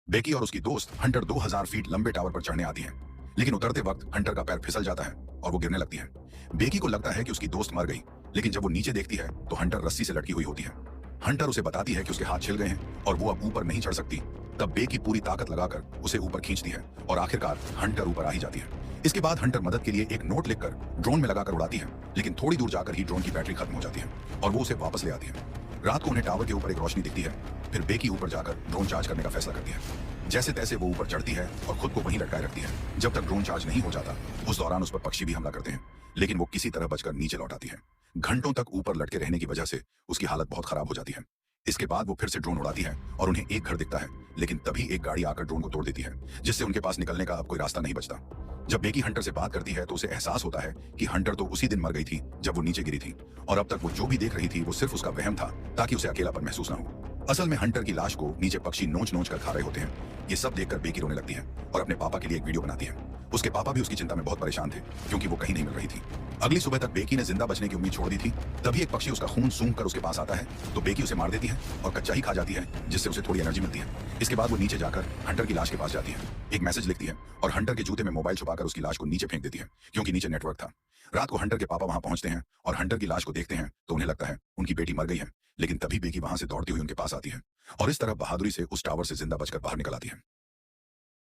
बेकी और उसकी दोस्त हंटर 2000 फीट लंबे टावर पर चढ़ने आती हैं, लेकिन उतरते वक्त हंटर का पैर फिसल जाता है और वो गिरने लगती है। बेकी को लगता है कि उसकी दोस्त मर गई, लेकिन जब वो नीचे देखती है तो हंटर रस्सी से लटकी हुई होती है। हंटर उसे बताती है कि उसके हाथ छिल गए हैं और वो अब ऊपर नहीं चढ़ सकती। तब बेकी पूरी ताकत लगाकर उसे ऊपर खींचती है और आखिरकार हंटर ऊपर आ ही जाती है। इसके बाद हंटर मदद के लिए एक नोट लिखकर ड्रोन में लगाकर उड़ाती है, लेकिन थोड़ी दूर जाकर ही ड्रोन की बैटरी खत्म हो जाती है और वो उसे वापस ले आती है। रात को उन्हें टावर के ऊपर एक रोशनी दिखती है। फिर बेकी ऊपर जाकर ड्रोन चार्ज करने का फैसला करती है। जैसे तैसे वो ऊपर चढ़ती है और खुद को वहीं लटकाए रखती है जब तक ड्रोन चार्ज नहीं हो जाता। उस दौरान उस पर पक्षी भी हमला करते हैं, लेकिन वो किसी तरह बचकर नीचे लौट आती है। घंटों तक ऊपर लटके रहने की वजह से उसकी हालत बहुत खराब हो जाती है। इसके बाद वो फिर से ड्रोन उड़ाती है और उन्हें एक घर दिखता है, लेकिन तभी एक गाड़ी आकर ड्रोन को तोड़ देती है, जिससे उनके पास निकलने का अब कोई रास्ता नहीं बचता। जब बेकी हंटर से बात करती है तो उसे एहसास होता है कि हंटर तो उसी दिन मर गई थी जब वो नीचे गिरी थी, और अब तक वो जो भी देख रही थी वो सिर्फ उसका वहम था ताकि उसे अकेलापन महसूस ना हो। असल में हंटर की लाश को नीचे पक्षी नोच नोच कर खा रहे होते हैं। ये सब देखकर बेकी रोने लगती है और अपने पापा के लिए एक वीडियो बनाती है। उसके पापा भी उसकी चिंता में बहुत परेशान थे, क्योंकि वो कहीं नहीं मिल रही थी। अगली सुबह तक बेकी ने जिंदा बचने की उम्मीद छोड़ दी थी। तभी एक पक्षी उसका खून सूंघ कर उसके पास आता है, तो बेकी उसे मार देती है और कच्चा ही खा जाती है, जिससे उसे थोड़ी एनर्जी मिलती है। इसके बाद वो नीचे जाकर हंटर की लाश के पास जाती है, एक मैसेज लिखती है और हंटर के जूते में मोबाइल छुपाकर उसकी लाश को नीचे फेंक देती है, क्योंकि नीचे नेटवर्क था। रात को हंटर के पापा वहां पहुंचते हैं और हंटर की लाश को देखते हैं तो उन्हें लगता है उनकी बेटी मर गई है, लेकिन तभी बेकी वहां से दौड़ती हुई उनके पास आती है और इस तरह बहादुरी से उस टावर से जिंदा बचकर बाहर निकल आती है।